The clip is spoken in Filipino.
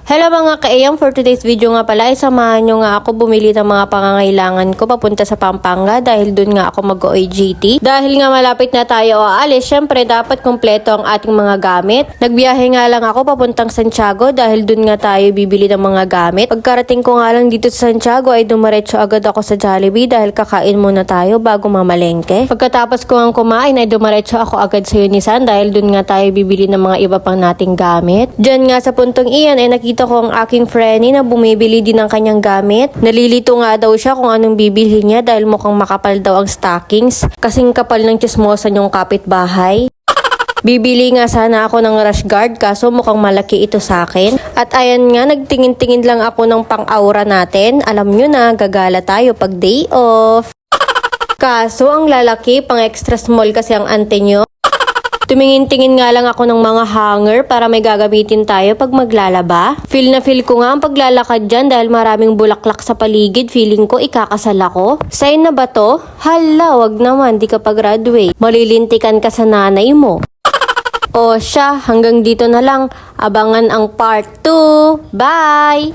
Hello mga kaeyang, for today's video nga pala ay samahan nyo nga ako bumili ng mga pangangailangan ko papunta sa Pampanga dahil dun nga ako mag-OJT. Dahil nga malapit na tayo aalis, syempre dapat kumpleto ang ating mga gamit. Nagbiyahe nga lang ako papuntang Santiago dahil dun nga tayo bibili ng mga gamit. Pagkarating ko nga lang dito sa Santiago ay dumiretso agad ako sa Jollibee dahil kakain muna tayo bago mamalengke. Pagkatapos ko nga kumain ay dumiretso ako agad sa Unisan dahil dun nga tayo bibili ng mga iba pang nating gamit. Diyan nga sa puntong iyan ay nakita ko ang aking friend na bumibili din ng kanyang gamit. Nalilito nga daw siya kung anong bibili niya dahil mukhang makapal daw ang stockings. Kasing kapal ng chismosa niyong kapitbahay. Bibili nga sana ako ng rash guard kaso mukhang malaki ito sa akin. At ayan nga, nagtingin-tingin lang ako ng pang-aura natin. Alam nyo na, gagala tayo pag day off. Kaso ang lalaki, pang extra small kasi ang ante nyo. Tumingin-tingin nga lang ako ng mga hanger para may gagamitin tayo pag maglalaba. Feel na feel ko nga ang paglalakad dyan dahil maraming bulaklak sa paligid. Feeling ko ikakasal ako. Sign na ba to? Hala, wag naman, di ka pa-graduate. Malilintikan ka sa nanay mo. O siya, hanggang dito na lang. Abangan ang part 2. Bye!